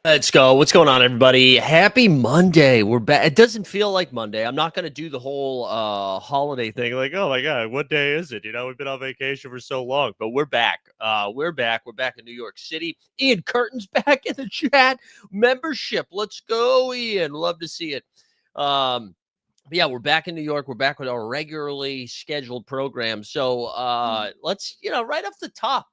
Let's go. What's going on, everybody? Happy Monday. We're back. It doesn't feel like Monday. I'm not going to do the whole holiday thing like, oh my God, what day is it? We've been on vacation for so long, but we're back. We're back. We're back in New York City. Ian Curtin's back in the chat. Membership. Let's go, Ian. Love to see it. But yeah, we're back in New York. We're back with our regularly scheduled program. So let's, right off the top,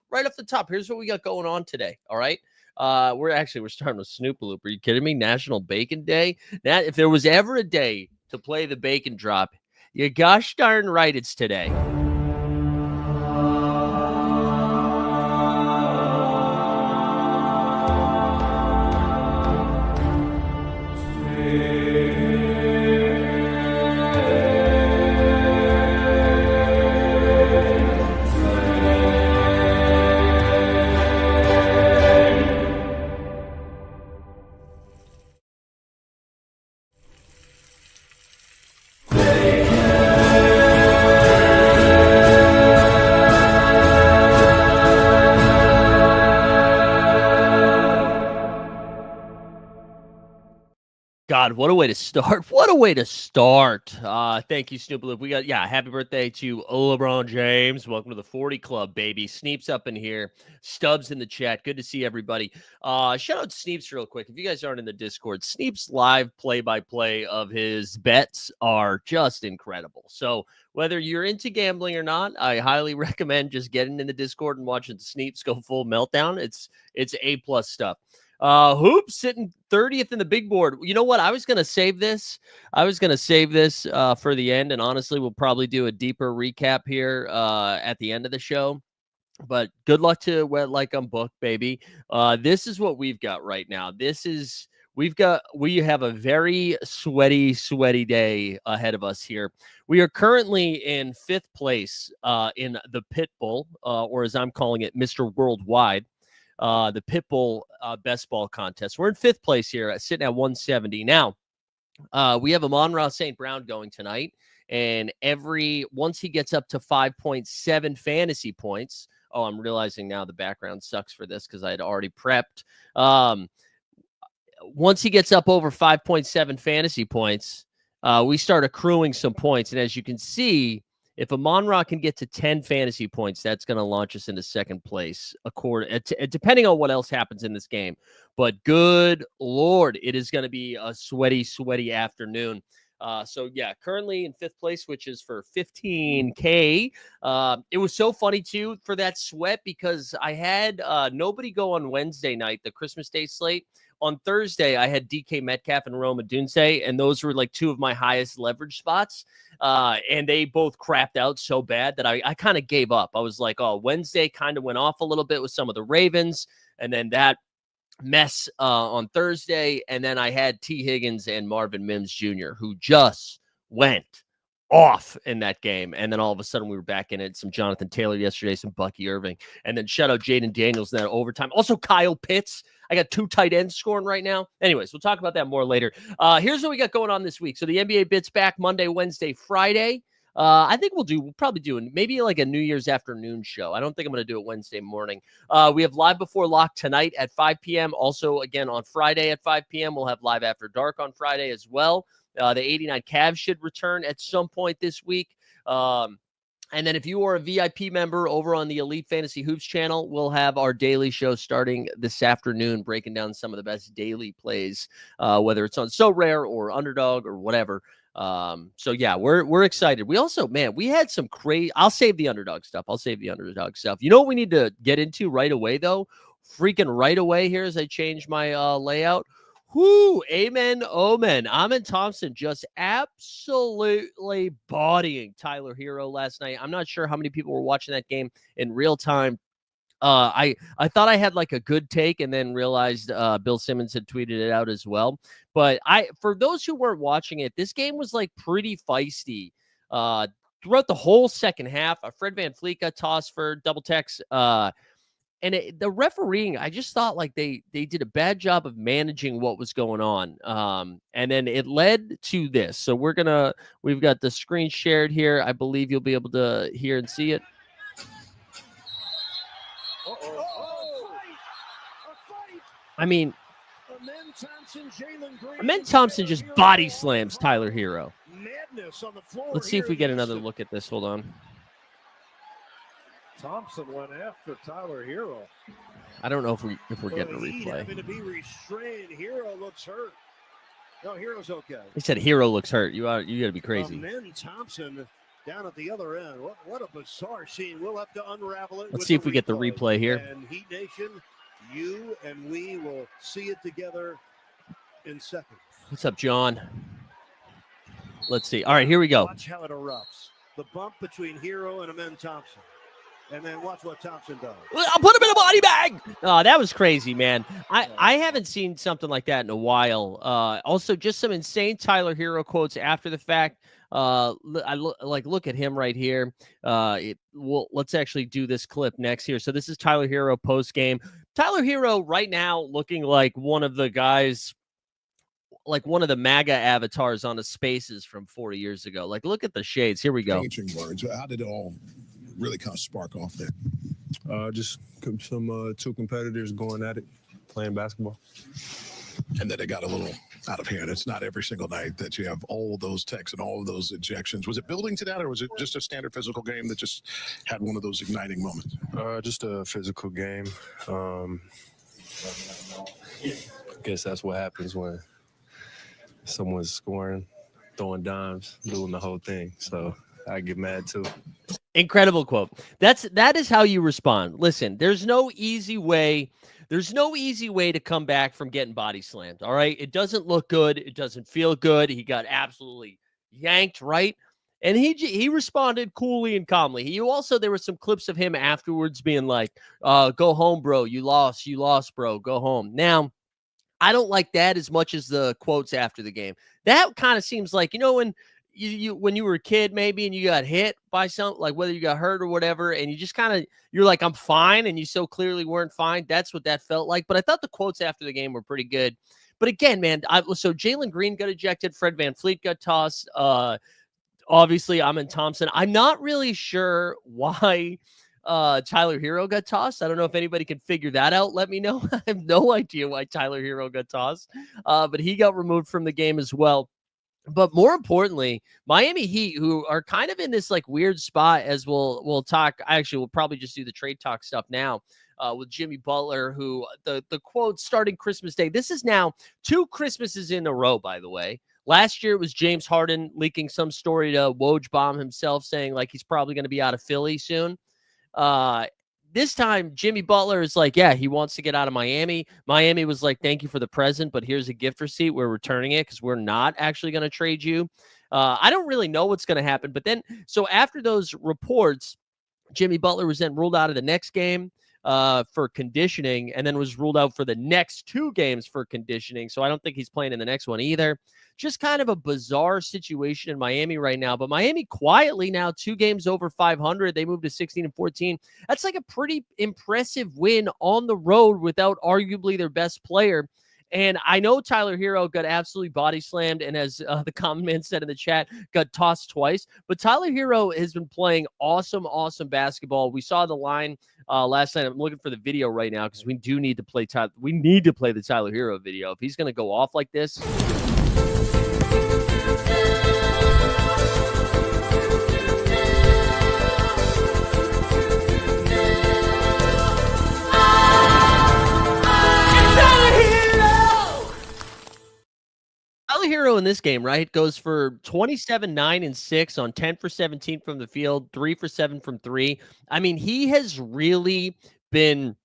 here's what we got going on today. All right. We're starting with Snoop Loop. Are you kidding me? National Bacon Day. That if there was ever a day to play the bacon drop, you gosh darn right it's today. God, what a way to start. What a way to start. Thank you, Snoop Loop. We got, happy birthday to LeBron James. Welcome to the 40 Club, baby. Sneeps up in here. Stubbs in the chat. Good to see everybody. Shout out Sneeps real quick. If you guys aren't in the Discord, Sneeps live play-by-play of his bets are just incredible. So whether you're into gambling or not, I highly recommend just getting in the Discord and watching Sneeps go full meltdown. It's A+ stuff. Hoops sitting 30th in the big board. You know what? I was going to save this. For the end. And honestly, we'll probably do a deeper recap here at the end of the show. But good luck to Wet Like I'm Booked, baby. This is what we've got right now. We have a very sweaty day ahead of us here. We are currently in 5th place in the Pitbull, or as I'm calling it, Mr. Worldwide. The Pitbull best ball contest. We're in 5th place here, sitting at 170. Now, we have Amon-Ra St. Brown going tonight, and once he gets up to 5.7 fantasy points, I'm realizing now the background sucks for this because I had already prepped. Once he gets up over 5.7 fantasy points, we start accruing some points, and as you can see, if Amon-Ra can get to 10 fantasy points, that's going to launch us into 2nd place, depending on what else happens in this game. But good Lord, it is going to be a sweaty afternoon. Currently in 5th place, which is for 15K. It was so funny, too, for that sweat because I had nobody go on Wednesday night, the Christmas Day slate. On Thursday, I had DK Metcalf and Rome Odunze, and those were like 2 of my highest leverage spots. And they both crapped out so bad that I kind of gave up. I was like, Wednesday kind of went off a little bit with some of the Ravens, and then that mess on Thursday. And then I had T. Higgins and Marvin Mims Jr., who just went off in that game. And then all of a sudden we were back in it. Some Jonathan Taylor yesterday, some Bucky Irving, and then shout out Jaden Daniels in that overtime. Also Kyle Pitts. I got 2 tight ends scoring right now. Anyways, we'll talk about that more later. Here's what we got going on this week. So the NBA Bits back Monday, Wednesday, Friday. I think we'll probably do maybe like a New Year's afternoon show. I don't think I'm going to do it Wednesday morning. We have Live Before Lock tonight at 5 p.m. Also, again, on Friday at 5 p.m. We'll have Live After Dark on Friday as well. The 89 Cavs should return at some point this week. And then if you are a VIP member over on the Elite Fantasy Hoops channel, we'll have our daily show starting this afternoon, breaking down some of the best daily plays, whether it's on SORARE or Underdog or whatever. We're excited. We also, we had some crazy. I'll save the underdog stuff. You know what we need to get into right away, though? Freaking right away here as I change my layout. Whoo, amen, omen. Amen Thompson just absolutely bodying Tyler Hero last night. I'm not sure how many people were watching that game in real time. I thought I had like a good take and then realized Bill Simmons had tweeted it out as well. But for those who weren't watching it, this game was like pretty feisty throughout the whole second half. Fred VanVleet got tossed for double techs. And the refereeing, I just thought like they did a bad job of managing what was going on. And then it led to this. So we've got the screen shared here. I believe you'll be able to hear and see it. I mean, Amen Thompson just body slams Tyler Hero. Let's see if we get another look at this. Hold on. Thompson went after Tyler Hero. I don't know if we're getting a replay. Having to be restrained. Hero looks hurt. No, Hero's okay. He said Hero looks hurt. You got to be crazy. Amen Thompson down at the other end. What a bizarre scene. We'll have to unravel it. Let's see if we get the replay here. And Heat Nation, you and we will see it together in seconds. What's up, John? Let's see. All right, here we go. Watch how it erupts. The bump between Hero and Amen Thompson. And then watch what Thompson does. I'll put him in a body bag. Oh, that was crazy, man. I haven't seen something like that in a while. Also, just some insane Tyler Hero quotes after the fact. Look at him right here. Let's actually do this clip next here. So this is Tyler Hero post game. Tyler Hero right now looking like one of the guys, like one of the MAGA avatars on the Spaces from 40 years ago. Like, look at the shades. Here we go. Words. How did it all really kind of spark off there? Just some two competitors going at it, playing basketball. And then it got a little out of hand. It's not every single night that you have all of those texts and all of those ejections. Was it building to that, or was it just a standard physical game that just had one of those igniting moments? Just a physical game. I guess that's what happens when someone's scoring, throwing dimes, doing the whole thing. So I get mad too. Incredible quote. That is how you respond. Listen, there's no easy way. There's no easy way to come back from getting body slammed. All right. It doesn't look good. It doesn't feel good. He got absolutely yanked, right? And he responded coolly and calmly. There were some clips of him afterwards being like, go home, bro. You lost, bro. Go home. Now, I don't like that as much as the quotes after the game. That kind of seems like, when when you were a kid maybe and you got hit by something, like whether you got hurt or whatever, and you just you're like, I'm fine, and you so clearly weren't fine. That's what that felt like. But I thought the quotes after the game were pretty good. But again, man, so Jalen Green got ejected. Fred VanVleet got tossed. Obviously, Amen Thompson. I'm not really sure why Tyler Hero got tossed. I don't know if anybody can figure that out. Let me know. I have no idea why Tyler Hero got tossed. But he got removed from the game as well. But more importantly, Miami Heat, who are kind of in this like weird spot, as we'll talk. Actually, we'll probably just do the trade talk stuff now with Jimmy Butler, who the quote starting Christmas Day. This is now 2 Christmases in a row, by the way. Last year it was James Harden leaking some story to Woj Bomb himself, saying like he's probably going to be out of Philly soon. This time, Jimmy Butler is like, yeah, he wants to get out of Miami. Miami was like, thank you for the present, but here's a gift receipt. We're returning it because we're not actually going to trade you. I don't really know what's going to happen. But then, so after those reports, Jimmy Butler was then ruled out of the next game for conditioning, and then was ruled out for the next 2 games for conditioning. So I don't think he's playing in the next one either. Just kind of a bizarre situation in Miami right now. But Miami quietly now 2 games over 500. They moved to 16-14. That's like a pretty impressive win on the road without arguably their best player. And I know Tyler Hero got absolutely body slammed, and as the common man said in the chat, got tossed twice. But Tyler Hero has been playing awesome basketball. We saw the line last night. I'm looking for the video right now because we need to play the Tyler Hero video if he's going to go off like this. Tyler Hero in this game, right, goes for 27, 9, and 6 on 10 for 17 from the field, 3 for 7 from 3. I mean, he has really been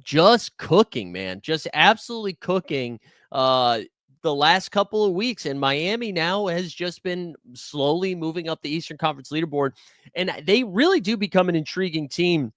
just cooking, man, just absolutely cooking the last couple of weeks. And Miami now has just been slowly moving up the Eastern Conference leaderboard. And they really do become an intriguing team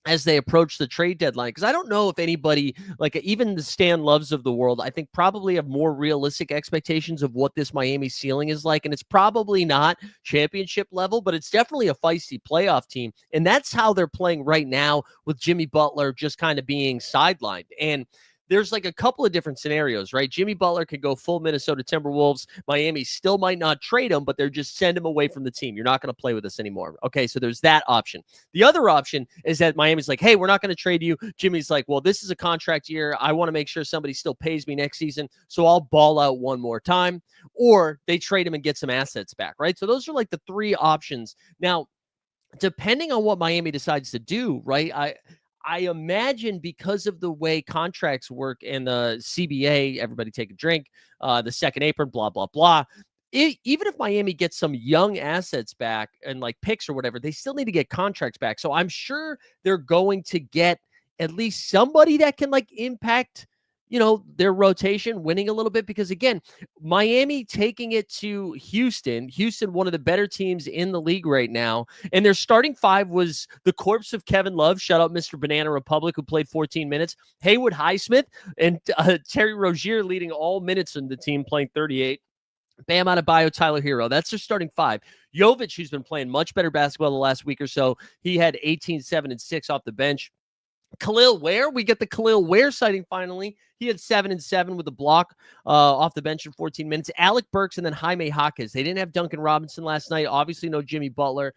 as they approach the trade deadline. Because I don't know if anybody, like even the Stan Loves of the world, I think probably have more realistic expectations of what this Miami ceiling is like. And it's probably not championship level, but it's definitely a feisty playoff team. And that's how they're playing right now with Jimmy Butler just kind of being sidelined. And there's like a couple of different scenarios, right? Jimmy Butler could go full Minnesota Timberwolves. Miami still might not trade him, but they're just send him away from the team. You're not going to play with us anymore. Okay, so there's that option. The other option is that Miami's like, hey, we're not going to trade you. Jimmy's like, well, this is a contract year. I want to make sure somebody still pays me next season, so I'll ball out one more time. Or they trade him and get some assets back, right? So those are like the three options. Now, depending on what Miami decides to do, right? I imagine because of the way contracts work and the CBA, everybody take a drink, the second apron, blah, blah, blah. Even if Miami gets some young assets back and like picks or whatever, they still need to get contracts back. So I'm sure they're going to get at least somebody that can like impact, their rotation, winning a little bit. Because again, Miami taking it to Houston, one of the better teams in the league right now. And their starting five was the corpse of Kevin Love. Shout out Mr. Banana Republic, who played 14 minutes. Haywood Highsmith and Terry Rozier leading all minutes in the team, playing 38. Bam Adebayo, Tyler Hero. That's their starting five. Jovic, who's been playing much better basketball the last week or so, he had 18, 7, and 6 off the bench. Khalil Ware, we get the Khalil Ware sighting finally. He had 7 and 7 with a block off the bench in 14 minutes. Alec Burks and then Jaime Jaquez. They didn't have Duncan Robinson last night. Obviously, no Jimmy Butler.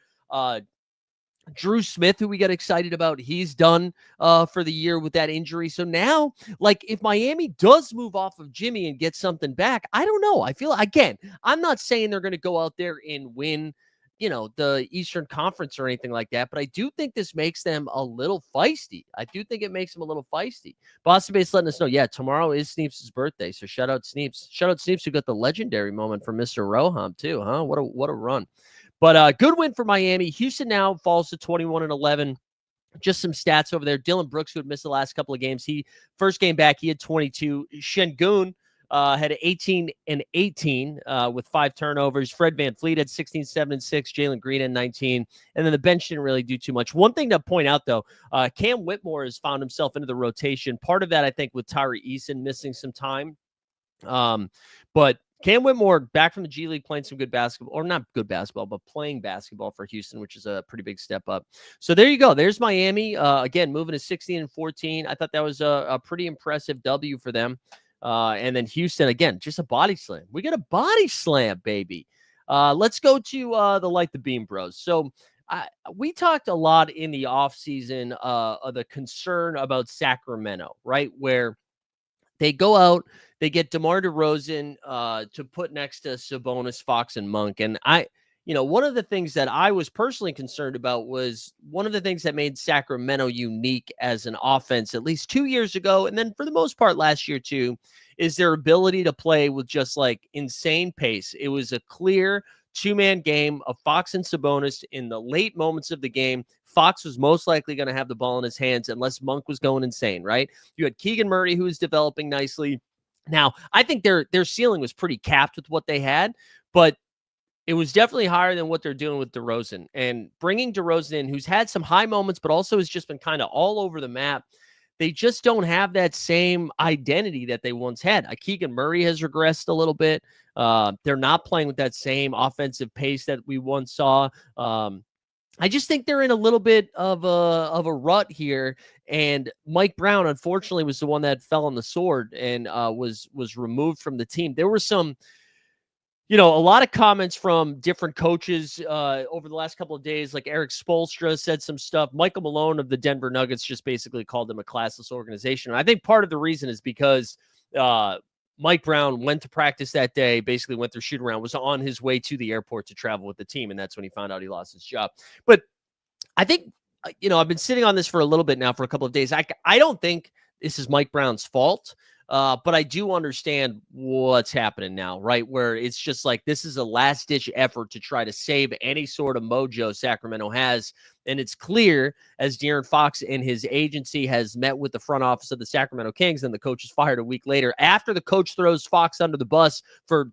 Drew Smith, who we get excited about, he's done for the year with that injury. So now, like, if Miami does move off of Jimmy and get something back, I don't know. I feel, again, I'm not saying they're going to go out there and win, the Eastern Conference or anything like that, but I do think this makes them a little feisty. Boston Bass letting us know, yeah, tomorrow is Sneeps' birthday, so shout out Sneeps. Shout out Sneeps, who got the legendary moment from Mr. Roham too, huh? What a run. But good win for Miami. Houston now falls to 21-11. Just some stats over there. Dylan Brooks, who had missed the last couple of games, first game back, he had 22. Şengün had 18 and 18 with 5 turnovers. Fred VanVleet had 16, 7, and 6. Jalen Green had 19. And then the bench didn't really do too much. One thing to point out, though, Cam Whitmore has found himself into the rotation. Part of that, I think, with Tyree Eason missing some time. But Cam Whitmore back from the G League playing some good basketball, or not good basketball, but playing basketball for Houston, which is a pretty big step up. So there you go. There's Miami. Again, moving to 16 and 14. I thought that was a pretty impressive W for them. And then Houston, again, just a body slam. We got a body slam, baby. Let's go to the Light the Beam Bros. So we talked a lot in the offseason of the concern about Sacramento, right? Where they go out, they get DeMar DeRozan to put next to Sabonis, Fox, and Monk. And one of the things that I was personally concerned about was one of the things that made Sacramento unique as an offense at least 2 years ago, and then for the most part last year too, is their ability to play with just like insane pace. It was a clear two-man game of Fox and Sabonis in the late moments of the game. Fox was most likely going to have the ball in his hands unless Monk was going insane, right? You had Keegan Murray, who was developing nicely. Now, I think their ceiling was pretty capped with what they had, but it was definitely higher than what they're doing with DeRozan. And bringing DeRozan in, who's had some high moments, but also has just been kind of all over the map, they just don't have that same identity that they once had. Keegan Murray has regressed a little bit. They're not playing with that same offensive pace that we once saw. I just think they're in a little bit of a rut here. And Mike Brown, unfortunately, was the one that fell on the sword and was removed from the team. There were some, a lot of comments from different coaches over the last couple of days. Like Eric Spoelstra said some stuff. Michael Malone of the Denver Nuggets just basically called them a classless organization. And I think part of the reason is because Mike Brown went to practice that day, basically went through shoot around, was on his way to the airport to travel with the team. And that's when he found out he lost his job. But I think, I've been sitting on this for a little bit now, for a couple of days. I don't think this is Mike Brown's fault. But I do understand what's happening now, right? Where it's just like, this is a last-ditch effort to try to save any sort of mojo Sacramento has. And it's clear, as De'Aaron Fox and his agency has met with the front office of the Sacramento Kings, and the coach is fired a week later, after the coach throws Fox under the bus for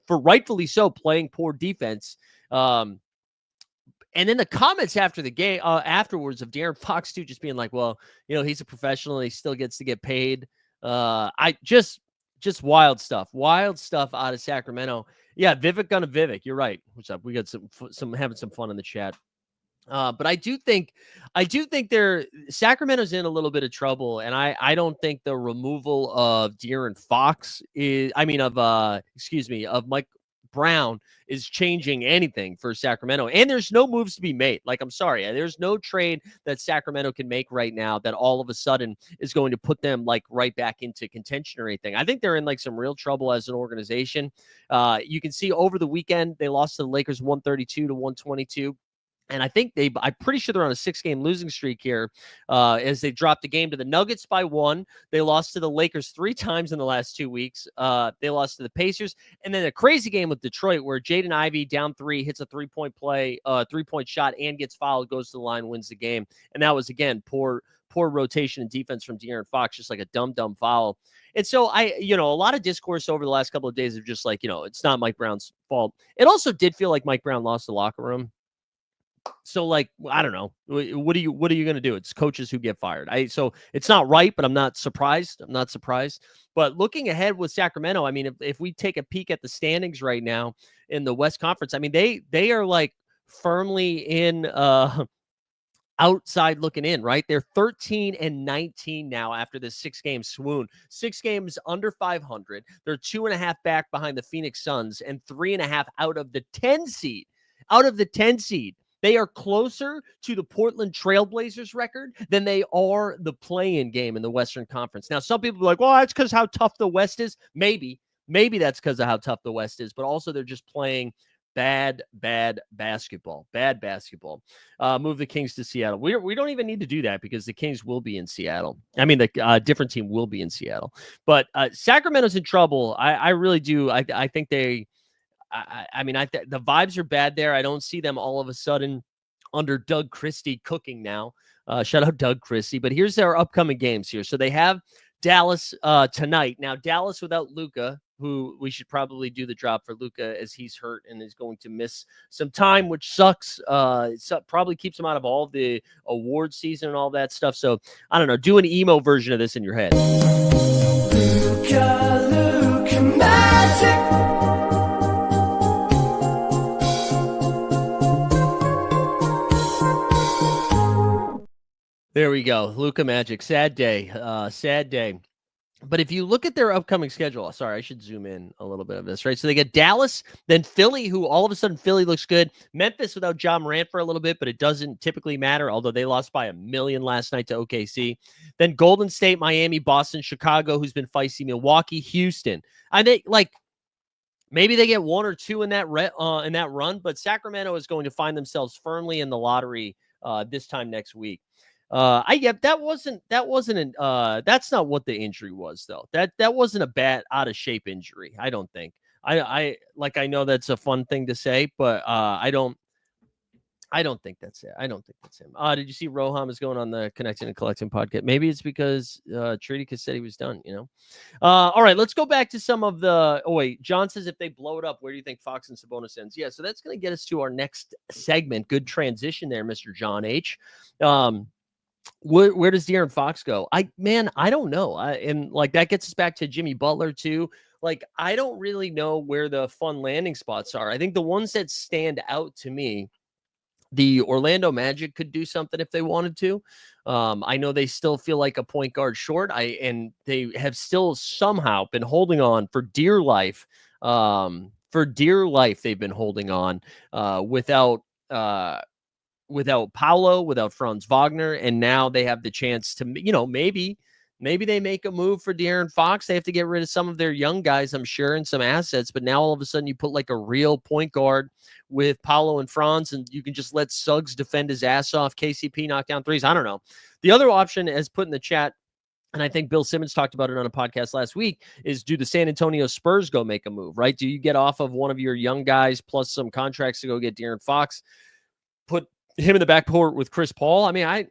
rightfully so, playing poor defense. And then the comments after the game, afterwards, of De'Aaron Fox too, just being like, well, he's a professional and he still gets to get paid. I just wild stuff out of Sacramento. Yeah. Vivek Gunna Vivek. You're right. What's up? We got some having some fun in the chat. But I do think Sacramento's in a little bit of trouble, and I don't think the removal of De'Aaron Fox of Mike Brown is changing anything for Sacramento. And there's no moves to be made. Like, I'm sorry, there's no trade that Sacramento can make right now that all of a sudden is going to put them like right back into contention or anything. I think they're in like some real trouble as an organization. You can see over the weekend they lost to the Lakers 132 to 122. And I think I'm pretty sure they're on a 6-game losing streak here as they dropped the game to the Nuggets by 1. They lost to the Lakers 3 times in the last 2 weeks. They lost to the Pacers. And then a crazy game with Detroit where Jaden Ivey down 3 hits a 3-point shot and gets fouled, goes to the line, wins the game. And that was, again, poor rotation and defense from De'Aaron Fox, just like a dumb foul. And so a lot of discourse over the last couple of days of just like, it's not Mike Brown's fault. It also did feel like Mike Brown lost the locker room. So, like, I don't know. What are you going to do? It's coaches who get fired. So it's not right, but I'm not surprised. But looking ahead with Sacramento, I mean, if we take a peek at the standings right now in the West Conference, I mean, they are like firmly in outside looking in, right? They're 13-19 now after this 6-game swoon. 6 games under 500. They're 2.5 back behind the Phoenix Suns and 3.5 out of the 10 seed. They are closer to the Portland Trailblazers record than they are the play-in game in the Western Conference. Now, some people are like, well, that's because how tough the West is. Maybe that's because of how tough the West is, but also they're just playing bad basketball. Move the Kings to Seattle. We don't even need to do that because the Kings will be in Seattle. I mean, the different team will be in Seattle. But Sacramento's in trouble. I really do. I think they... the vibes are bad there. I don't see them all of a sudden under Doug Christie cooking now. Shout out Doug Christie. But here's their upcoming games here. So they have Dallas tonight. Now, Dallas without Luka, who we should probably do the drop for Luka as he's hurt and is going to miss some time, which sucks. Probably keeps him out of all the award season and all that stuff. So, I don't know. Do an emo version of this in your head. Luka Magic. There we go. Luka Magic. Sad day. But if you look at their upcoming schedule, sorry, I should zoom in a little bit of this, right? So they get Dallas, then Philly, who all of a sudden Philly looks good. Memphis without Ja Morant for a little bit, but it doesn't typically matter, although they lost by 1 million last night to OKC. Then Golden State, Miami, Boston, Chicago, who's been feisty, Milwaukee, Houston. I think, like, maybe they get 1 or 2 in that run, but Sacramento is going to find themselves firmly in the lottery this time next week. That's not what the injury was though. That wasn't a bad out of shape injury. I don't think. I know that's a fun thing to say, but I don't think that's it. I don't think that's him. Did you see Roham is going on the Connecting and Collecting podcast? Maybe it's because Tridica said he was done, all right, let's go back to some of the, John says if they blow it up, where do you think Fox and Sabonis ends? Yeah, so that's going to get us to our next segment. Good transition there, Mr. John H. Where does De'Aaron Fox go? I don't know. And that gets us back to Jimmy Butler too. Like, I don't really know where the fun landing spots are. I think the ones that stand out to me, the Orlando Magic could do something if they wanted to. I know they still feel like a point guard short. And they have still somehow been holding on for dear life. They've been holding on without Paolo, without Franz Wagner, and now they have the chance to, maybe they make a move for De'Aaron Fox. They have to get rid of some of their young guys, I'm sure, and some assets, but now all of a sudden you put like a real point guard with Paolo and Franz, and you can just let Suggs defend his ass off, KCP knock down threes. I don't know. The other option, as put in the chat, and I think Bill Simmons talked about it on a podcast last week, is do the San Antonio Spurs go make a move, right? Do you get off of one of your young guys plus some contracts to go get De'Aaron Fox, put him in the backcourt with Chris Paul? I mean,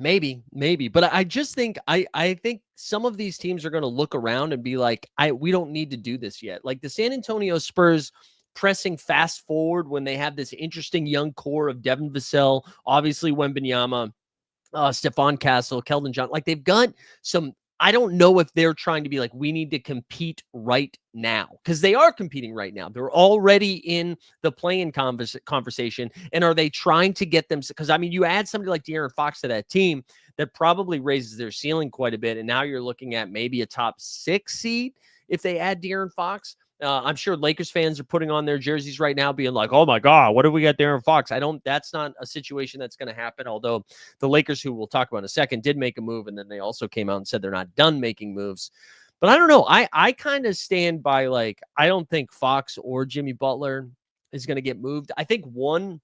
maybe, but I just think I think some of these teams are going to look around and be like, we don't need to do this yet. Like the San Antonio Spurs pressing fast forward when they have this interesting young core of Devin Vassell, obviously Wembanyama, Stephon Castle, Keldon Johnson. Like they've got some I don't know if they're trying to be like, we need to compete right now, because they are competing right now. They're already in the play-in conversation. And are they trying to get them? Because, I mean, you add somebody like De'Aaron Fox to that team, that probably raises their ceiling quite a bit. And now you're looking at maybe a top 6 seed if they add De'Aaron Fox. I'm sure Lakers fans are putting on their jerseys right now being like, oh my God, what do we got De'Aaron Fox? That's not a situation that's going to happen. Although the Lakers, who we'll talk about in a second, did make a move. And then they also came out and said they're not done making moves. But I don't know. I kind of stand by, like, I don't think Fox or Jimmy Butler is going to get moved. I think one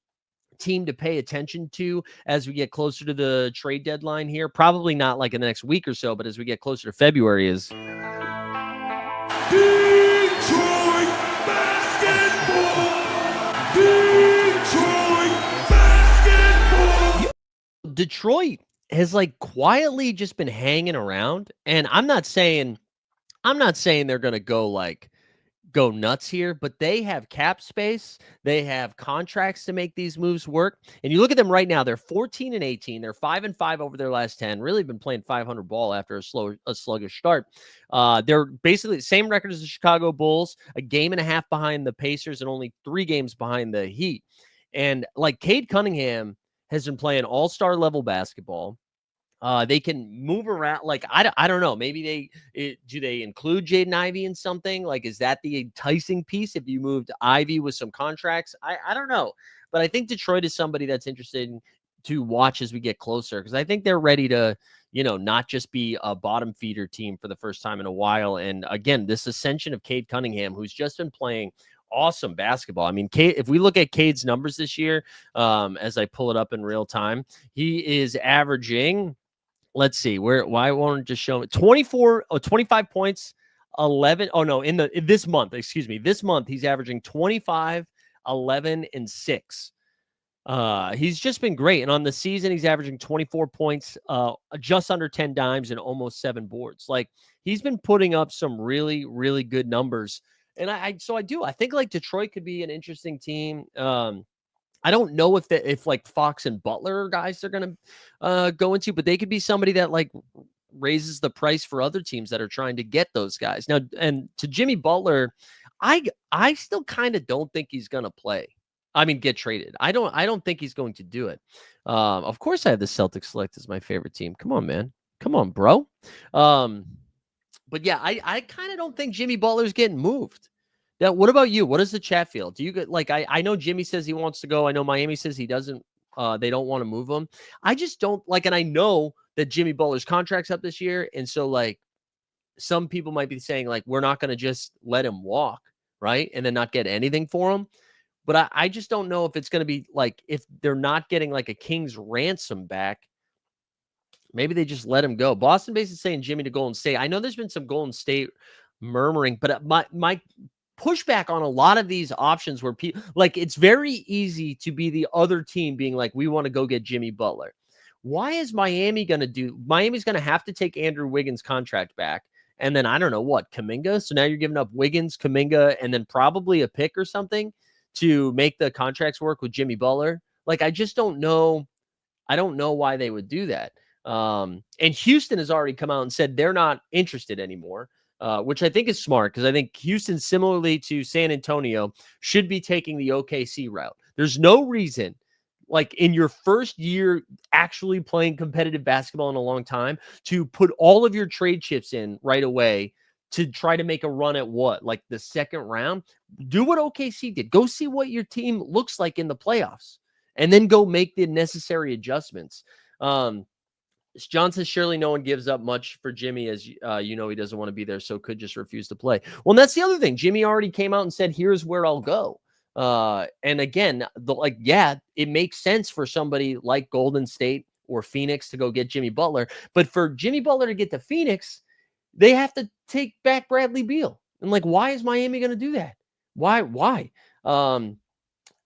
team to pay attention to as we get closer to the trade deadline here, probably not like in the next week or so, but as we get closer to February, is Detroit basketball! Detroit basketball! Detroit has like quietly just been hanging around, and I'm not saying they're going to go nuts here, but they have cap space. They have contracts to make these moves work. And you look at them right now, they're 14-18. They're 5-5 over their last 10. Really been playing 500 ball after a sluggish start. They're basically the same record as the Chicago Bulls, a game and a half behind the Pacers and only 3 games behind the Heat. And like, Cade Cunningham has been playing all-star level basketball. They can move around. Like, I don't know. Maybe do they include Jaden Ivey in something? Like, is that the enticing piece if you moved Ivey with some contracts? I don't know. But I think Detroit is somebody that's interested to watch as we get closer, because I think they're ready to, not just be a bottom feeder team for the first time in a while. And again, this ascension of Cade Cunningham, who's just been playing awesome basketball. I mean, if we look at Cade's numbers this year, as I pull it up in real time, he is averaging, let's see, why won't it just show me 25 points, 11. Oh no, in this month, this month, he's averaging 25, 11, and 6. He's just been great. And on the season, he's averaging 24 points, just under 10 dimes, and almost 7 boards. Like, he's been putting up some really, really good numbers. And I think like Detroit could be an interesting team. I don't know if like Fox and Butler are guys they're going to go into, but they could be somebody that like raises the price for other teams that are trying to get those guys. Now, and to Jimmy Butler, I still kind of don't think he's going to play. I mean, get traded. I don't think he's going to do it. Of course I have the Celtics select as my favorite team. Come on, man. Come on, bro. But yeah, I kind of don't think Jimmy Butler's getting moved. Now, what about you? What does the chat feel? Do you get like, I know Jimmy says he wants to go. I know Miami says he doesn't, they don't want to move him. I just don't like, and I know that Jimmy Butler's contract's up this year. And so like, some people might be saying like, we're not going to just let him walk, right? And then not get anything for him. But I just don't know if it's going to be like, if they're not getting like a king's ransom back, maybe they just let him go. Boston basically saying Jimmy to Golden State. I know there's been some Golden State murmuring, but my pushback on a lot of these options where people like, it's very easy to be the other team being like, we want to go get Jimmy Butler. Why is Miami's going to have to take Andrew Wiggins' contract back. And then I don't know what, Kuminga. So now you're giving up Wiggins, Kuminga, and then probably a pick or something to make the contracts work with Jimmy Butler. Like, I just don't know. I don't know why they would do that. And Houston has already come out and said they're not interested anymore. Which I think is smart, because I think Houston, similarly to San Antonio, should be taking the OKC route. There's no reason, like in your first year actually playing competitive basketball in a long time, to put all of your trade chips in right away to try to make a run at like the second round. Do what OKC did. Go see what your team looks like in the playoffs, and then go make the necessary adjustments. John says, surely no one gives up much for Jimmy, as he doesn't want to be there, so could just refuse to play. Well, and that's the other thing. Jimmy already came out and said, here's where I'll go. And again, it makes sense for somebody like Golden State or Phoenix to go get Jimmy Butler. But for Jimmy Butler to get to Phoenix, they have to take back Bradley Beal. And like, why is Miami going to do that? Why?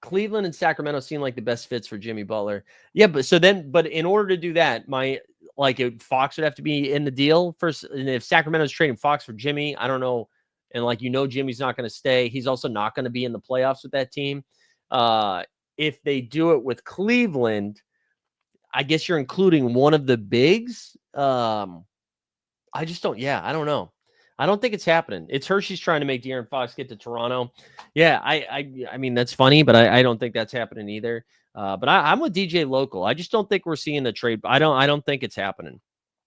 Cleveland and Sacramento seem like the best fits for Jimmy Butler. Yeah, but in order to do that, Fox would have to be in the deal first. And if Sacramento's trading Fox for Jimmy, I don't know. And Jimmy's not going to stay. He's also not going to be in the playoffs with that team. If they do it with Cleveland, I guess you're including one of the bigs. I just don't. Yeah, I don't know. I don't think it's happening. It's Hershey's trying to make De'Aaron Fox get to Toronto. Yeah, I mean that's funny, but I don't think that's happening either. But I'm with DJ Local. I just don't think we're seeing the trade. I don't think it's happening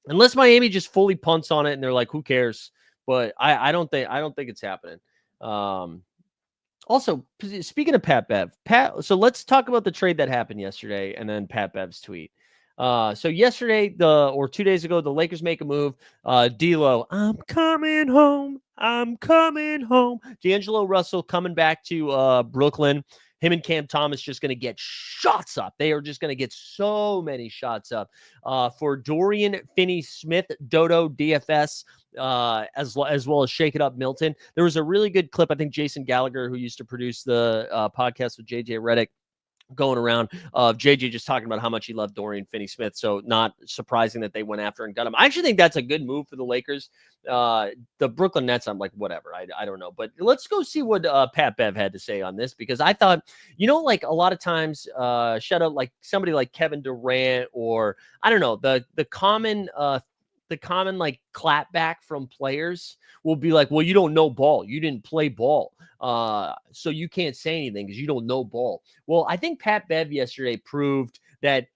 unless Miami just fully punts on it and they're like, who cares? But I don't think it's happening. Also, speaking of Pat Bev, so let's talk about the trade that happened yesterday and then Pat Bev's tweet. So yesterday, or 2 days ago, the Lakers make a move. D'Lo, I'm coming home. I'm coming home. D'Angelo Russell coming back to Brooklyn. Him and Cam Thomas just going to get shots up. They are just going to get so many shots up. For Dorian Finney-Smith, Dodo, DFS, as well as Shake It Up Milton. There was a really good clip. I think Jason Gallagher, who used to produce the podcast with JJ Redick, going around of JJ just talking about how much he loved Dorian Finney-Smith. So not surprising that they went after and got him. I actually think that's a good move for the Lakers. The Brooklyn Nets, I'm like, whatever. I don't know. But let's go see what Pat Bev had to say on this, because I thought, like a lot of times, shout out like somebody like Kevin Durant, or I don't know, the common like clapback from players will be like, well, you don't know ball. You didn't play ball. So you can't say anything because you don't know ball. Well, I think Pat Bev yesterday proved that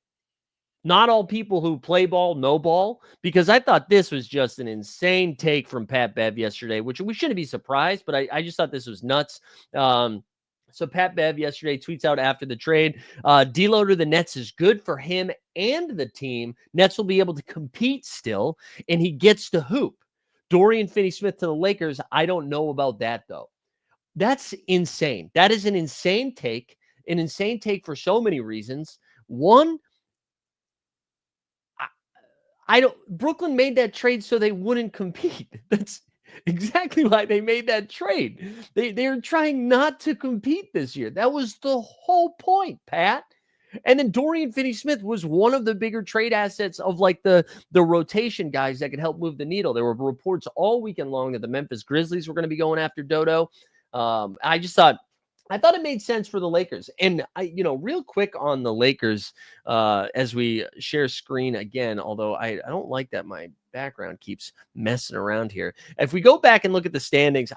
not all people who play ball know ball, because I thought this was just an insane take from Pat Bev yesterday, which we shouldn't be surprised, but I just thought this was nuts. So Pat Bev yesterday tweets out after the trade, D'Lo to the Nets is good for him and the team. Nets will be able to compete still, and he gets to hoop. Dorian Finney-Smith to the Lakers, I don't know about that, though. That's insane. That is an insane take for so many reasons. One, Brooklyn made that trade so they wouldn't compete. That's exactly why they made that trade. They're trying not to compete this year. That was the whole point, Pat. And then Dorian Finney-Smith was one of the bigger trade assets of like the rotation guys that could help move the needle. There were reports all weekend long that the Memphis Grizzlies were going to be going after Dodo. I thought it made sense for the Lakers. And real quick on the Lakers, as we share screen again, although I don't like that my background keeps messing around here. If we go back and look at the standings,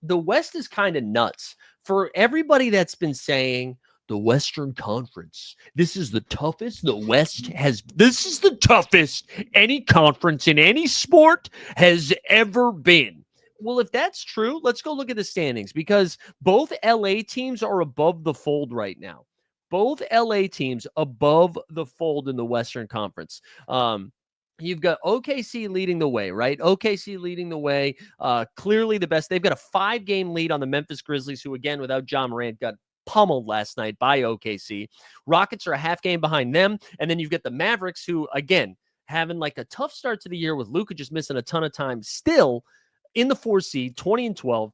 the West is kind of nuts. For everybody that's been saying the Western Conference, this is the toughest this is the toughest any conference in any sport has ever been. Well, if that's true, let's go look at the standings, because both LA teams are above the fold right now. Both LA teams above the fold in the Western Conference. You've got OKC leading the way, right? OKC leading the way. Clearly the best. They've got a 5-game lead on the Memphis Grizzlies, who, again, without John Morant, got pummeled last night by OKC. Rockets are a half game behind them. And then you've got the Mavericks, who, again, having like a tough start to the year with Luka just missing a ton of time, still in the 4 seed, 20-12.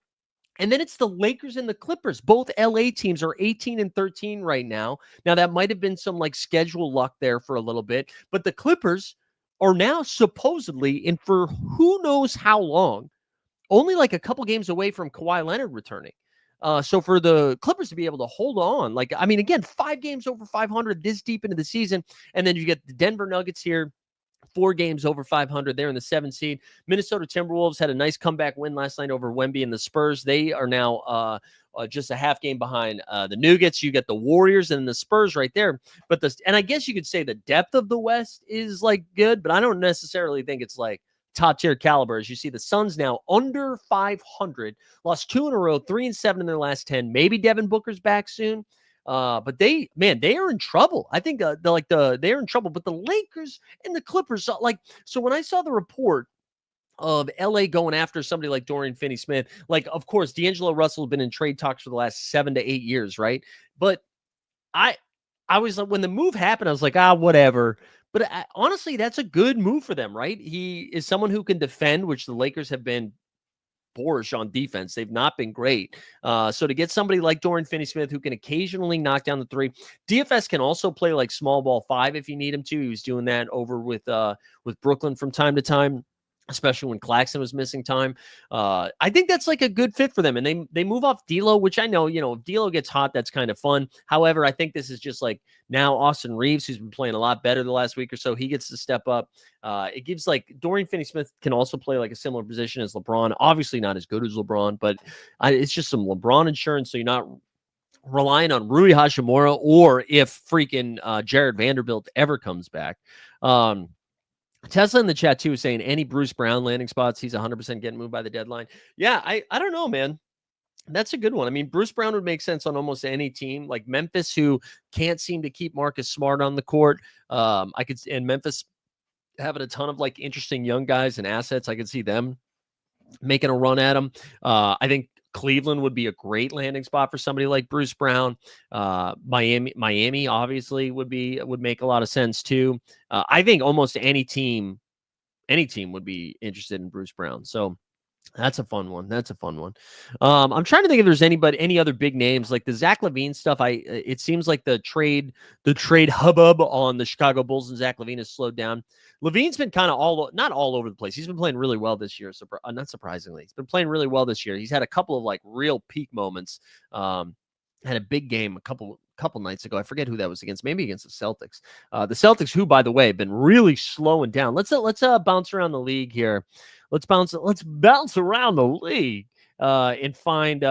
And then it's the Lakers and the Clippers. Both LA teams are 18-13 right now. Now, that might have been some like schedule luck there for a little bit, but the Clippers are now supposedly, and for who knows how long, only like a couple games away from Kawhi Leonard returning. So for the Clippers to be able to hold on, again, 5 games over 500 this deep into the season. And then you get the Denver Nuggets here, 4 games over 500. They're in the 7th seed. Minnesota Timberwolves had a nice comeback win last night over Wemby and the Spurs. They are now just a half game behind the Nuggets. You get the Warriors and the Spurs right there. And I guess you could say the depth of the West is like good, but I don't necessarily think it's like top tier caliber. As you see, the Suns now under 500, lost 2 in a row, 3-7 in their last 10. Maybe Devin Booker's back soon. But they are in trouble. I think they're in trouble. But the Lakers and the Clippers, so when I saw the report of LA going after somebody like Dorian Finney-Smith, of course, D'Angelo Russell has been in trade talks for the last 7 to 8 years, right? But I was like, when the move happened, I was like, whatever. But honestly, that's a good move for them, right? He is someone who can defend, which the Lakers have been boorish on defense. They've not been great. So to get somebody like Dorian Finney-Smith, who can occasionally knock down the 3, DFS can also play like small ball 5 if you need him to. He was doing that over with Brooklyn from time to time. especially when Claxton was missing time. I think that's like a good fit for them. And they move off D'Lo, which I know, if D'Lo gets hot, that's kind of fun. However, I think this is just like now Austin Reeves, who's been playing a lot better the last week or so, he gets to step up. It gives like Dorian Finney-Smith can also play like a similar position as LeBron. Obviously not as good as LeBron, but it's just some LeBron insurance. So you're not relying on Rui Hachimura or if freaking Jared Vanderbilt ever comes back. Tesla in the chat too is saying any Bruce Brown landing spots, he's 100% getting moved by the deadline. Yeah, I don't know, man. That's a good one. I mean, Bruce Brown would make sense on almost any team, like Memphis, who can't seem to keep Marcus Smart on the court. And Memphis having a ton of like interesting young guys and assets. I could see them making a run at him. I think Cleveland would be a great landing spot for somebody like Bruce Brown. Miami obviously would make a lot of sense too. I think almost any team would be interested in Bruce Brown. So that's a fun one. I'm trying to think if there's any other big names like the Zach LaVine stuff. It seems like the trade hubbub on the Chicago Bulls and Zach LaVine has slowed down. LaVine's been kind of not all over the place. He's been playing really well this year. Not surprisingly, he's been playing really well this year. He's had a couple of like real peak moments. Had a big game a couple nights ago. I forget who that was against. Maybe against the Celtics. The Celtics, who by the way have been really slowing down. Let's bounce around the league here. Let's bounce around the league and find.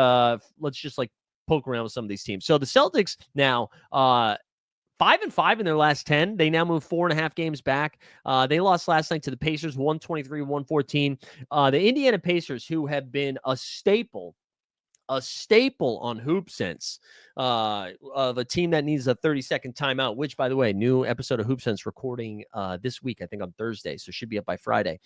Let's just like poke around with some of these teams. So the Celtics now 5-5 in their last 10. They now move 4.5 games back. They lost last night to the Pacers, 123-114. The Indiana Pacers, who have been a staple on Hoop Sense of a team that needs a 30-second timeout, which, by the way, new episode of Hoop Sense recording this week, I think on Thursday, so should be up by Friday,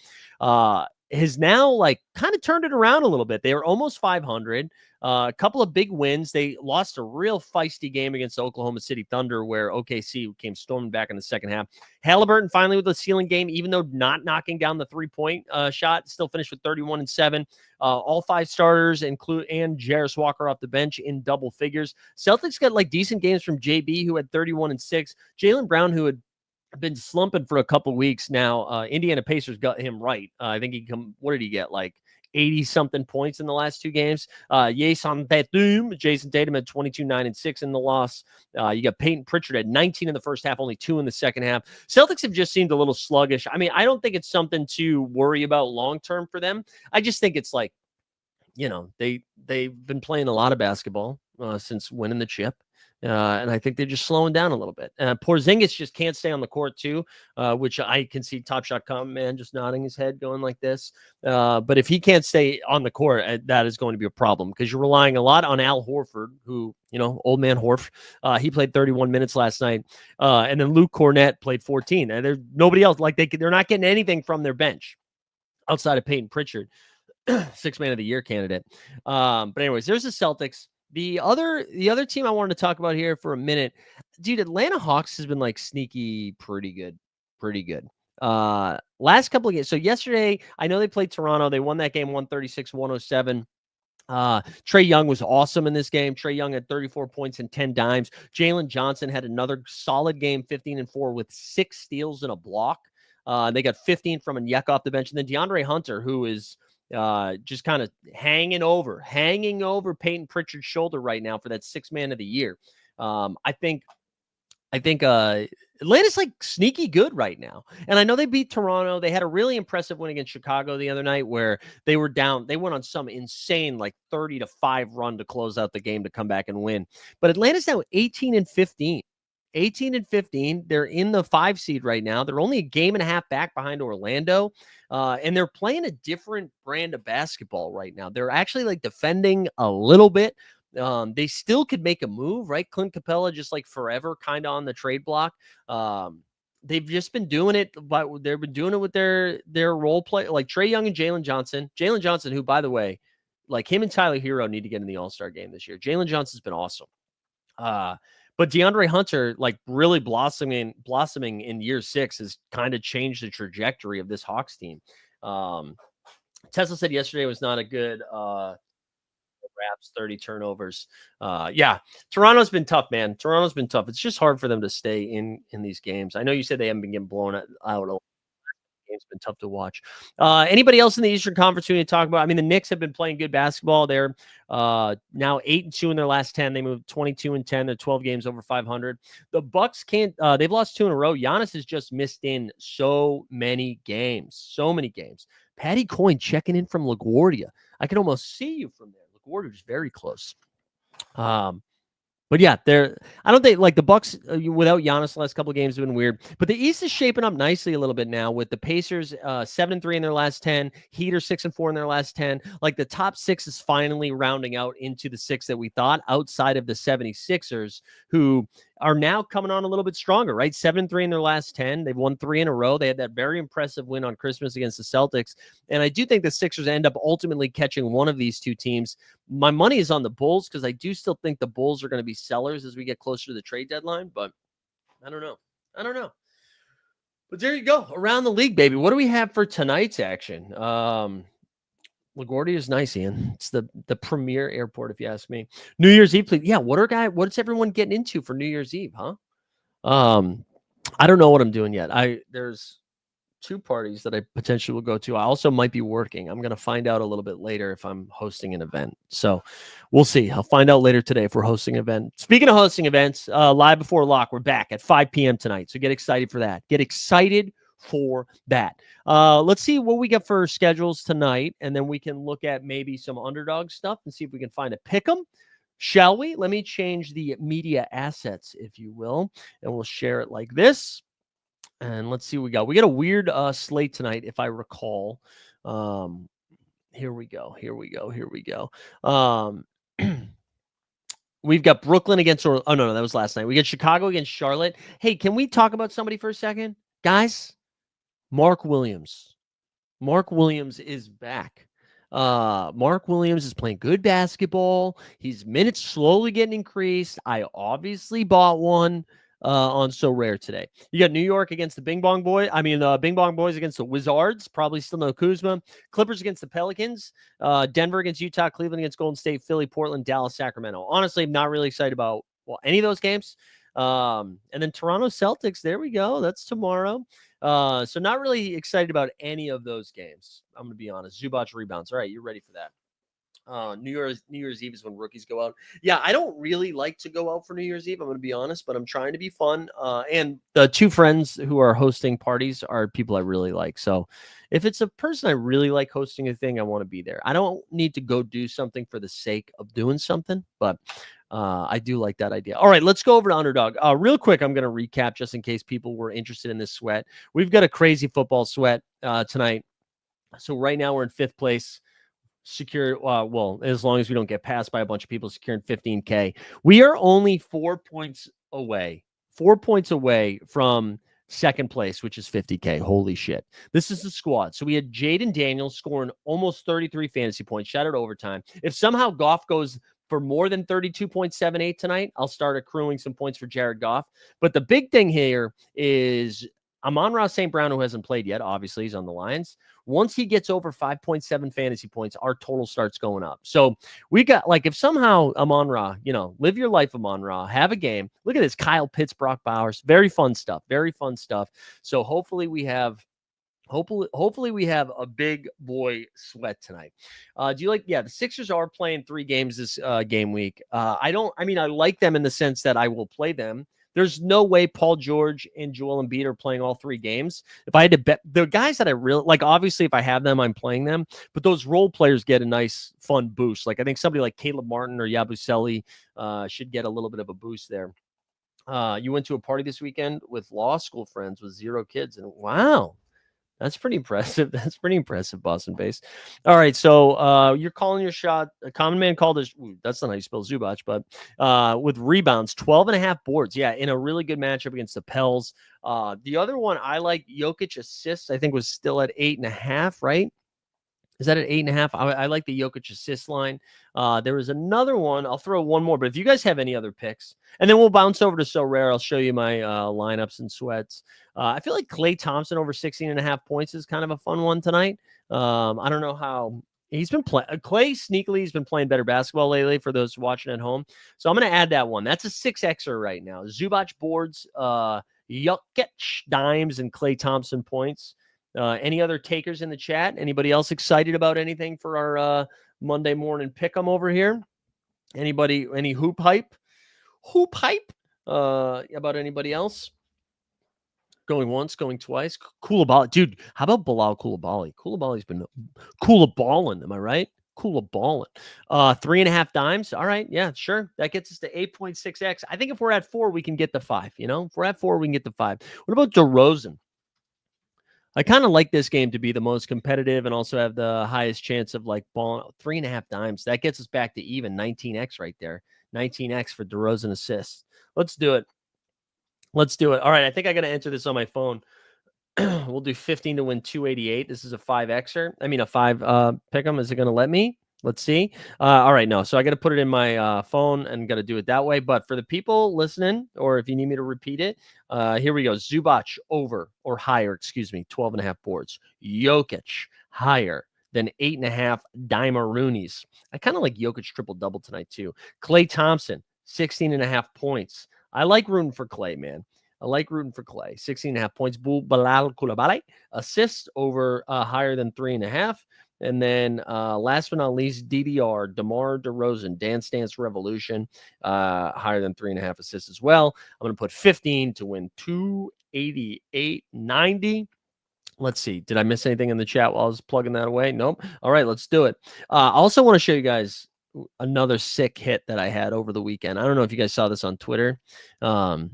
has now like kind of turned it around a little bit. They were almost 500. A couple of big wins. They lost a real feisty game against the Oklahoma City Thunder where OKC came storming back in the second half. Halliburton finally with a ceiling game, even though not knocking down the three-point shot, still finished with 31-7. All 5 starters and Jarris Walker off the bench in double figures. Celtics got like decent games from JB, who had 31-6. Jaylen Brown, who had been slumping for a couple weeks now. Indiana Pacers got him right. I think what did he get? Like 80-something points in the last 2 games. Jason Tatum had 22, 9, and 6 in the loss. You got Peyton Pritchard at 19 in the first half, only 2 in the second half. Celtics have just seemed a little sluggish. I mean, I don't think it's something to worry about long-term for them. I just think it's like, they've been playing a lot of basketball since winning the chip. And I think they're just slowing down a little bit. Porzingis just can't stay on the court too, which I can see Top Shot Comment Man just nodding his head going like this. But if he can't stay on the court, that is going to be a problem because you're relying a lot on Al Horford, who, old man Horf. He played 31 minutes last night. And then Luke Cornett played 14. And there's nobody else. Like they're not getting anything from their bench outside of Peyton Pritchard, 6th Man of the Year candidate. But anyways, there's the Celtics. The other team I wanted to talk about here for a minute, dude, Atlanta Hawks has been like sneaky pretty good. Last couple of games. So yesterday, I know they played Toronto. They won that game 136-107. Trae Young was awesome in this game. Trae Young had 34 points and 10 dimes. Jalen Johnson had another solid game, 15-4 with 6 steals and a block. They got 15 from Onyeka off the bench. And then DeAndre Hunter, who is just kind of hanging over Peyton Pritchard's shoulder right now for that 6th Man of the Year. I think Atlanta's like sneaky good right now. And I know they beat Toronto. They had a really impressive win against Chicago the other night where they were down. They went on some insane like 30-5 run to close out the game to come back and win. But Atlanta's now 18-15. 18-15. They're in the 5 seed right now. They're only a game and a half back behind Orlando. And they're playing a different brand of basketball right now. They're actually like defending a little bit. They still could make a move, right? Clint Capella just like forever kind of on the trade block. They've just been doing it, but they've been doing it with their role play, like Trae Young and Jalen Johnson. Jalen Johnson, who, by the way, like him and Tyler Hero need to get in the All-Star game this year. Jalen Johnson's been awesome. But DeAndre Hunter, like really blossoming in year 6, has kind of changed the trajectory of this Hawks team. Tesla said yesterday was not a good Raps, 30 turnovers. Yeah, Toronto's been tough, man. Toronto's been tough. It's just hard for them to stay in these games. I know you said they haven't been getting blown out game's been tough to watch. Anybody else in the Eastern Conference we need to talk about? I mean, the Knicks have been playing good basketball. They're now 8-2 in their last 10. They moved 22-10. They're 12 games over 500. The Bucks can't. They've lost 2 in a row. Giannis has just missed in so many games. So many games. Patty Coyne checking in from LaGuardia. I can almost see you from there. LaGuardia is very close. But yeah, I don't think like the Bucks without Giannis the last couple of games have been weird. But the East is shaping up nicely a little bit now with the Pacers 7-3 in their last 10, Heat are 6-4 in their last 10. Like the top 6 is finally rounding out into the 6 that we thought, outside of the 76ers, who are now coming on a little bit stronger, right? 7-3 in their last 10. They've won 3 in a row. They had that very impressive win on Christmas against the Celtics. And I do think the Sixers end up ultimately catching one of these two teams. My money is on the Bulls because I do still think the Bulls are going to be sellers as we get closer to the trade deadline, but I don't know. But there you go. Around the league, baby. What do we have for tonight's action? LaGuardia is nice, Ian. It's the premier airport, if you ask me. New Year's Eve, please. Yeah, what's everyone getting into for New Year's Eve, huh? I don't know what I'm doing yet. There's 2 parties that I potentially will go to. I also might be working. I'm going to find out a little bit later if I'm hosting an event. So we'll see. I'll find out later today if we're hosting an event. Speaking of hosting events, Live Before Lock, we're back at 5 p.m. tonight. So get excited for that. Get excited for that. Let's see what we got for schedules tonight, and then we can look at maybe some underdog stuff and see if we can find a pick 'em. Shall we? Let me change the media assets, if you will, and we'll share it like this. And let's see what we got. We got a weird slate tonight, if I recall. Here we go. We've got Brooklyn against oh no, that was last night. We got Chicago against Charlotte. Hey, can we talk about somebody for a second? Guys, Mark Williams. Mark Williams is back. Mark Williams is playing good basketball. His minutes slowly getting increased. I obviously bought one on SORARE today. You got New York against the Bing Bong Boys against the Wizards. Probably still no Kuzma. Clippers against the Pelicans. Denver against Utah. Cleveland against Golden State. Philly, Portland, Dallas, Sacramento. Honestly, I'm not really excited about any of those games. And then Toronto Celtics. There we go. That's tomorrow. So not really excited about any of those games. I'm going to be honest. Zubac rebounds. All right, you're ready for that. New Year's Eve is when rookies go out. Yeah, I don't really like to go out for New Year's Eve. I'm going to be honest, but I'm trying to be fun. And the 2 friends who are hosting parties are people I really like. So if it's a person I really like hosting a thing, I want to be there. I don't need to go do something for the sake of doing something, but I do like that idea. All right, let's go over to Underdog. Real quick, I'm going to recap just in case people were interested in this sweat. We've got a crazy football sweat tonight. So right now we're in 5th place. Secure, as long as we don't get passed by a bunch of people, securing $15K. We are only 4 points away from 2nd place, which is $50K. Holy shit. This is the squad. So we had Jaden Daniels scoring almost 33 fantasy points, shot at overtime. If somehow Goff goes for more than 32.78 tonight, I'll start accruing some points for Jared Goff. But the big thing here is Amon-Ra St. Brown, who hasn't played yet. Obviously, he's on the Lions. Once he gets over 5.7 fantasy points, our total starts going up. So we got, like, if somehow Amon-Ra, live your life, Amon-Ra, have a game. Look at this, Kyle Pitts, Brock Bowers. Very fun stuff. So hopefully we have a big boy sweat tonight. The Sixers are playing 3 games this game week. I like them in the sense that I will play them. There's no way Paul George and Joel Embiid are playing all 3 games. If I had to bet, the guys that I really like, obviously, if I have them, I'm playing them. But those role players get a nice, fun boost. Like I think somebody like Caleb Martin or Yabusele should get a little bit of a boost there. You went to a party this weekend with law school friends with 0 kids, and wow. That's pretty impressive. Boston based. All right. So you're calling your shot. A common man called us. That's not how you spell Zubac, but with rebounds, 12.5 boards. Yeah. In a really good matchup against the Pels. The other one I like, Jokic assists, I think was still at 8.5, right? Is that at 8.5? I like the Jokic assist line. There was another one. I'll throw one more, but if you guys have any other picks, and then we'll bounce over to SORARE. I'll show you my lineups and sweats. I feel like Klay Thompson over 16.5 points is kind of a fun one tonight. I don't know how he's been playing. Klay sneakily has been playing better basketball lately for those watching at home. So I'm going to add that one. That's a 6Xer right now. Zubac boards, Jokic dimes, and Klay Thompson points. Any other takers in the chat? Anybody else excited about anything for our Monday morning pick'em over here? Anybody? Any hoop hype? Hoop hype? About anybody else? Going once, going twice. Koulibaly, dude. How about Bilal Koulibaly? Koulibaly's been Kouliballing. Am I right? Kouliballing. 3.5 dimes. All right, yeah, sure. That gets us to 8.6x. I think if we're at 4, we can get the 5. You know, if we're at 4, we can get the 5. What about DeRozan? I kind of like this game to be the most competitive and also have the highest chance of like balling 3.5 dimes. That gets us back to even 19x right there. 19x for DeRozan assists. Let's do it. Let's do it. All right, I think I got to enter this on my phone. We'll do 15 to win 288. This is a 5xer. I mean, a 5 pick'em. Is it going to let me? Let's see. All right, no. So I got to put it in my phone and got to do it that way. But for the people listening, or if you need me to repeat it, here we go. Zubac over or higher, 12.5 boards. Jokic higher than 8.5 Dimer-Roonies. I kind of like Jokic triple-double tonight too. Klay Thompson, 16.5 points. I like rooting for Klay, man. I like rooting for Klay. 16.5 points. Bilal Koulibaly. Assists over higher than 3.5. And then last but not least, DDR, DeMar DeRozan, Dance Dance Revolution, higher than 3.5 assists as well. I'm going to put 15 to win 288.90. Let's see. Did I miss anything in the chat while I was plugging that away? Nope. All right, let's do it. I also want to show you guys another sick hit that I had over the weekend. I don't know if you guys saw this on Twitter. Where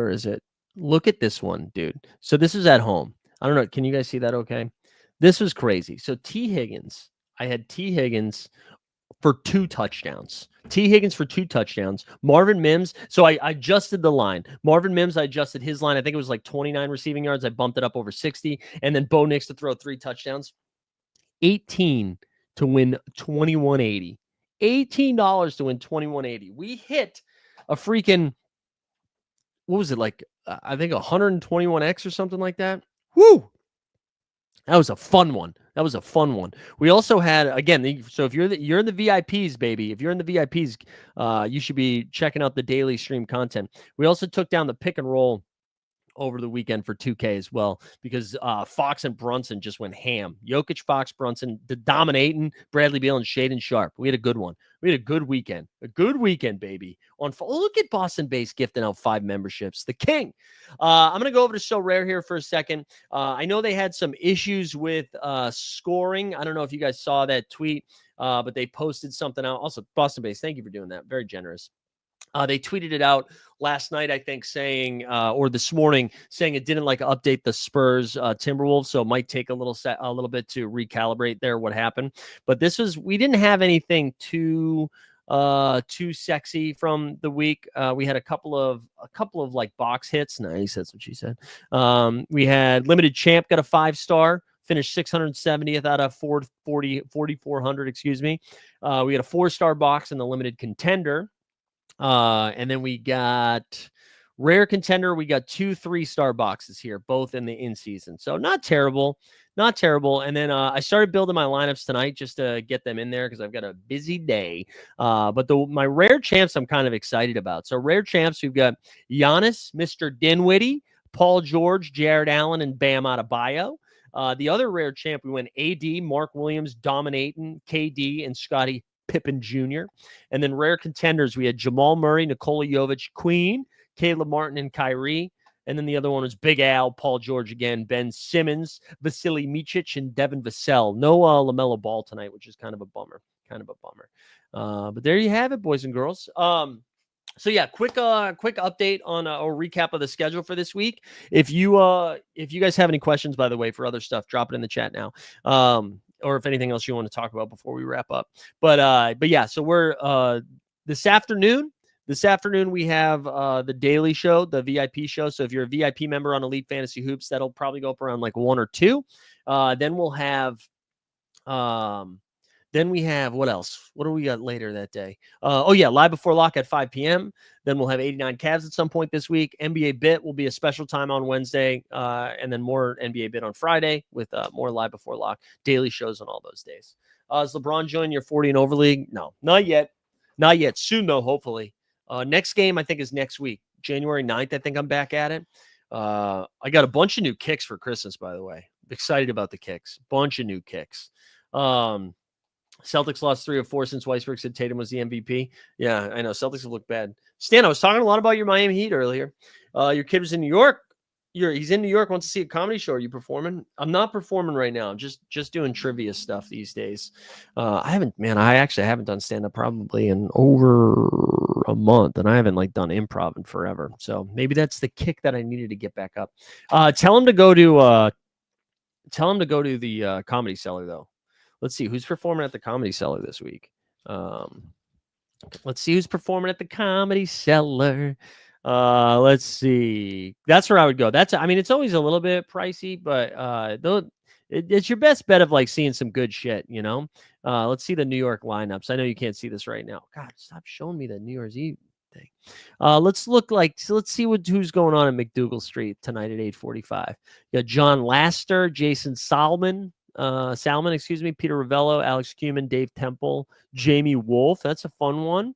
is it? Look at this one, dude. So this is at home. I don't know. Can you guys see that okay? This was crazy. So T. Higgins, I had T. Higgins for 2 touchdowns. T. Higgins for 2 touchdowns. Marvin Mims. So I adjusted the line. Marvin Mims, I adjusted his line. I think it was like 29 receiving yards. I bumped it up over 60. And then Bo Nix to throw 3 touchdowns. 18 to win 21.80. $18 to win 21.80. We hit a freaking, what was it, like I think 121x or something like that. Woo! That was a fun one. We also had, again, so if you're in the VIPs, baby, if you're in the VIPs, you should be checking out the daily stream content. We also took down the pick and roll over the weekend for 2K as well, because Fox and Brunson just went ham. Jokic, Fox, Brunson, dominating Bradley Beal and Shaden Sharp. We had a good one. We had a good weekend. A good weekend, baby. Look at Boston Base gifting out 5 memberships. The king. I'm going to go over to SORARE here for a second. I know they had some issues with scoring. I don't know if you guys saw that tweet, but they posted something out. Also, Boston Base, thank you for doing that. Very generous. They tweeted it out last night, I think, saying, or this morning, saying it didn't like update the Spurs Timberwolves, so it might take a little bit to recalibrate there what happened. But we didn't have anything too sexy from the week. We had a couple of like box hits. Nice, that's what she said. We had Limited Champ got a 5-star. Finished 670th out of 4,400. Excuse me. We had a 4-star box in the Limited Contender. And then we got Rare Contender. We got 2 3-star boxes here, both in the in-season. So not terrible. And then I started building my lineups tonight just to get them in there because I've got a busy day. But my Rare Champs I'm kind of excited about. So Rare Champs, we've got Giannis, Mr. Dinwiddie, Paul George, Jared Allen, and Bam Adebayo. The other Rare Champ, we went AD, Mark Williams, dominating, KD, and Scottie Pippen Jr. And then Rare Contenders, we had Jamal Murray, Nikola Jovic, Queen, Caleb Martin, and Kyrie. And then the other one was Big Al, Paul George again, Ben Simmons, Vasily Micic, and Devin Vassell. No LaMelo Ball tonight, which is kind of a bummer. But there you have it, boys and girls. So yeah, quick update on or recap of the schedule for this week. If you guys have any questions, by the way, for other stuff, drop it in the chat now. Or if anything else you want to talk about before we wrap up. But yeah, so we're this afternoon we have the daily show, the VIP show. So if you're a VIP member on Elite Fantasy Hoops, that'll probably go up around like 1 or 2. Then we'll have then we have, what else? What do we got later that day? Live Before Lock at 5 p.m. Then we'll have 89 Cavs at some point this week. NBA Bit will be a special time on Wednesday, and then more NBA Bit on Friday with more Live Before Lock daily shows on all those days. Is LeBron joining your 40 and over league? No, not yet. Not yet. Soon, though, hopefully. Next game, I think, is next week. January 9th, I think I'm back at it. I got a bunch of new kicks for Christmas, by the way. Excited about the kicks. Bunch of new kicks. Celtics lost 3 of 4 since Weisberg said Tatum was the MVP. Yeah, I know. Celtics have looked bad. Stan, I was talking a lot about your Miami Heat earlier. Your kid was in New York. He's in New York, wants to see a comedy show. Are you performing? I'm not performing right now. I'm just doing trivia stuff these days. I actually haven't done stand-up probably in over a month, and I haven't done improv in forever. So maybe that's the kick that I needed to get back up. Tell him to go to the Comedy Cellar, though. Let's see who's performing at the Comedy Cellar this week. Let's see who's performing at the Comedy Cellar. Let's see. That's where I would go. It's always a little bit pricey, but it's your best bet of seeing some good shit, you know? Let's see the New York lineups. I know you can't see this right now. God, stop showing me the New Year's Eve thing. Let's see who's going on at McDougal Street tonight at 8:45. You got John Laster, Jason Salmon, Peter Ravello, Alex Kumin, Dave Temple, Jamie Wolf. That's a fun one.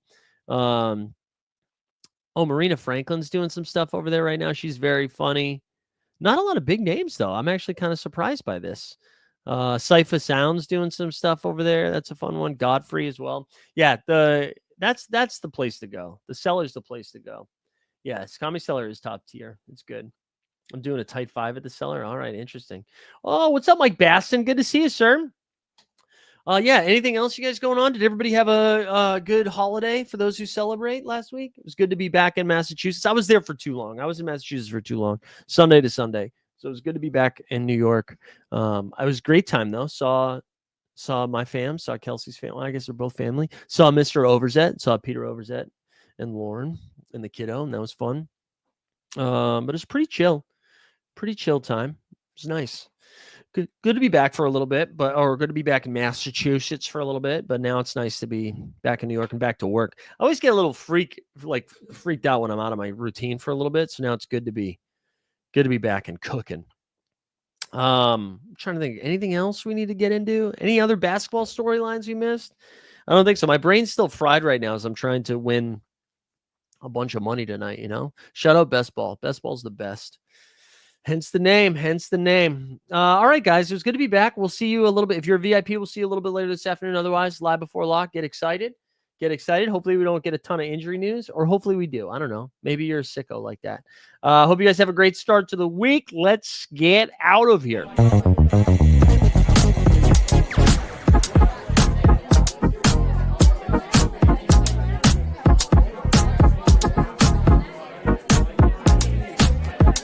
Marina Franklin's doing some stuff over there right now. She's very funny. Not a lot of big names, though. I'm actually kind of surprised by this. Cypher Sound's doing some stuff over there. That's a fun one. Godfrey as well. Yeah, that's the place to go. The Cellar's the place to go. Yes, Comedy Cellar is top tier. It's good. I'm doing a tight 5 at the Cellar. All right, interesting. Oh, what's up, Mike Baston? Good to see you, sir. Yeah, anything else you guys going on? Did everybody have a good holiday for those who celebrate last week? It was good to be back in Massachusetts. I was there for too long. I was in Massachusetts for too long, Sunday to Sunday. So it was good to be back in New York. I was a great time, though. Saw my fam, saw Kelsey's family. I guess they're both family. Saw Mr. Overzet, saw Peter Overzet and Lauren and the kiddo, and that was fun. But it was pretty chill time. It was nice. Good to be back for a little bit, or good to be back in Massachusetts for a little bit. But now it's nice to be back in New York and back to work. I always get a little freaked out when I'm out of my routine for a little bit. So now it's good to be back and cooking. I'm trying to think, anything else we need to get into? Any other basketball storylines we missed? I don't think so. My brain's still fried right now as I'm trying to win a bunch of money tonight. You know, shout out Best Ball. Best Ball's the best. Hence the name. All right, guys, it was good to be back. We'll see you a little bit. If you're a VIP, we'll see you a little bit later this afternoon. Otherwise, live before lock. Get excited. Hopefully we don't get a ton of injury news, or hopefully we do. I don't know. Maybe you're a sicko like that. Hope you guys have a great start to the week. Let's get out of here.